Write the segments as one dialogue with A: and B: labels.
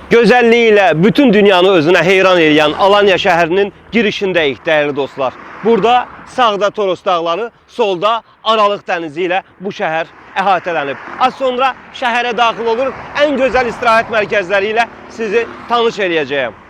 A: Gözəlliyiyle bütün dünyanı özünə heyran edən Alanya şəhərinin girişindəyik dəyərli dostlar. Burada sağda Toros dağları, solda Aralıq dənizi ilə bu şəhər əhatələnib. Az sonra şəhərə daxil olur, ən gözəl istirahət mərkəzləri ilə sizi tanış eləyəcəyəm.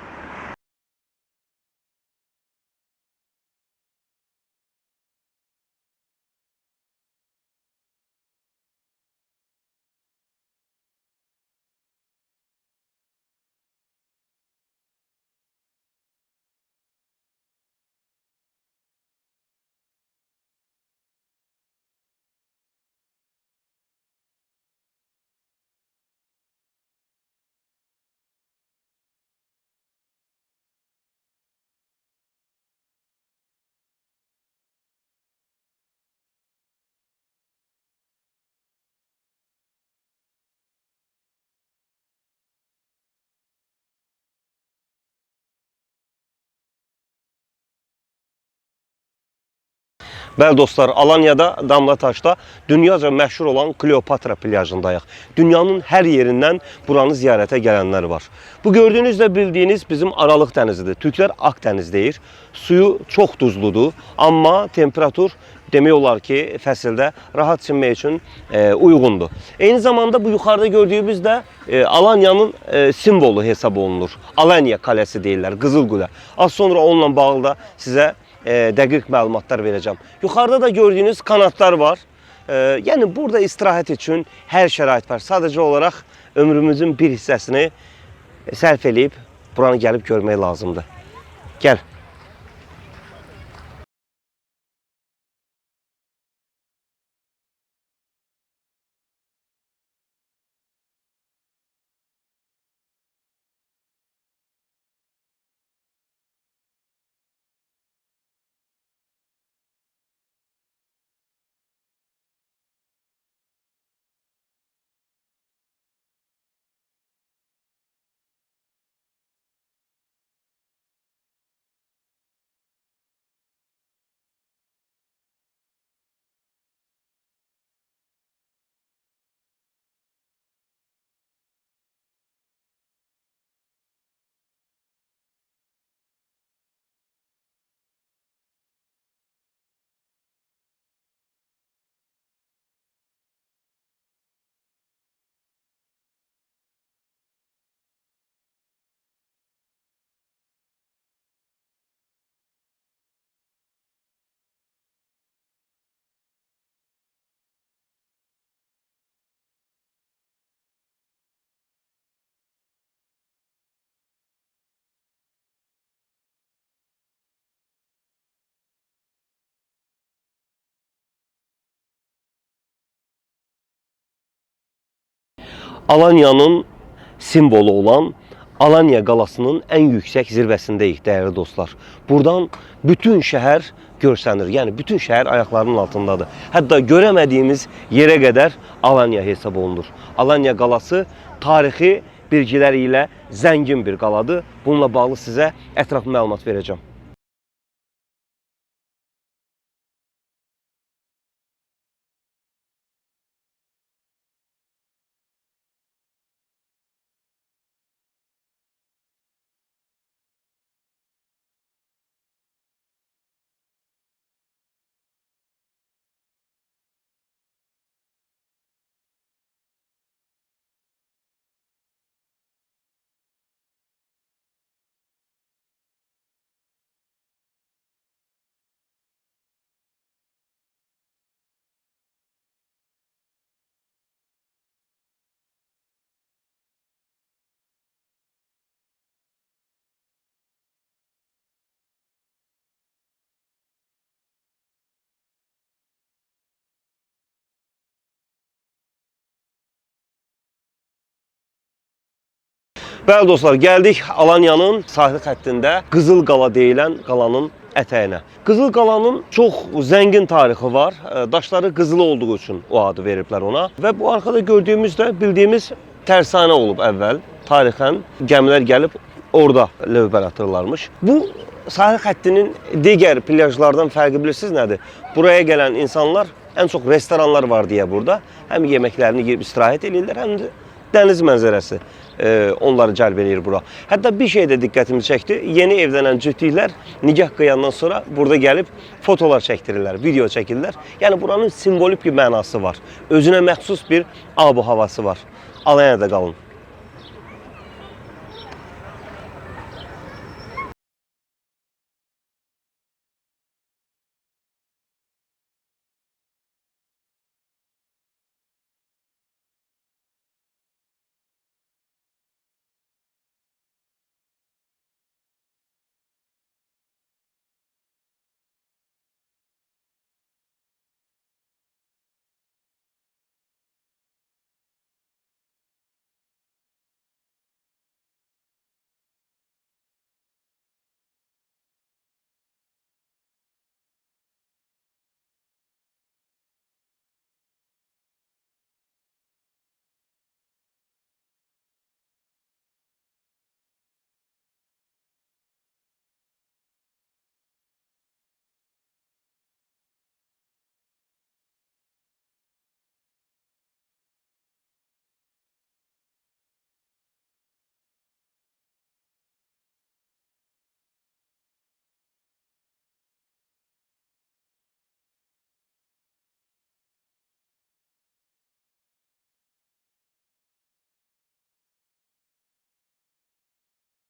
A: Bəli dostlar, Alanya'da, Damlataş'ta dünyaca məşhur olan Kleopatra plajındayıq. Dünyanın hər yerindən buranı ziyarətə gələnlər var. Bu gördüyünüz də bildiyiniz bizim Aralıq dənizidir. Türklər Akdəniz deyir. Suyu çox duzludur, amma temperatur demək olar ki, fəsildə rahat çimmək üçün uyğundur. Eyni zamanda bu yuxarıda gördüyümüz də Alanya'nın simvolu hesab olunur. Alanya Kalesi deyirlər, Qızıl Qulə. Az sonra onunla bağlı da sizə dəqiq məlumatlar verəcəm. Yuxarıda da gördüyünüz kanatlar var. Yəni burada istirahət üçün hər şərait var. Sadəcə olaraq ömrümüzün bir hissəsini sərf eləyib buranı gəlib görmək lazımdır. Gəl. Alanya'nın simvolu olan Alanya qalasının ən yüksək zirvəsindəyik dəyərli dostlar. Buradan bütün şəhər görsənir. Yəni bütün şəhər ayaqlarının altındadır. Hətta görəmədiyimiz yerə qədər Alanya hesab olunur. Alanya qalası tarixi bilgiləri ilə zəngin bir qaladır. Bununla bağlı sizə ətraflı məlumat verəcəm. Bəli dostlar, gəldik Alanya'nın sahil xəttində Qızıl Qala deyilən qalanın ətəyinə. Qızıl Qalanın çox zəngin tarixi var. Daşları qızılı olduğu üçün o adı veriblər ona. Və bu arkada gördüyümüz də bildiyimiz tərsanə olub əvvəl. Tarixən gəmilər gəlib orada lövbər atırlarmış. Bu sahil xəttinin digər plyajlardan fərqi bilirsiniz nədir? Buraya gələn insanlar ən çox restoranlar var deyə burada həm yeməklərini yeyib istirahət edirlər, həm də dəniz mənzərəsi. onları cəlb edir bura. Hətta bir şey də diqqətimi çəkdi. Yeni evlənən cütlüklər nikah qıyandan sonra burada gəlib fotolar çəkdirirlər, video çəkirlər. Yəni buranın simvolik bir mənası var. Özünə məxsus bir ab-havası var. Alanya'da qalın.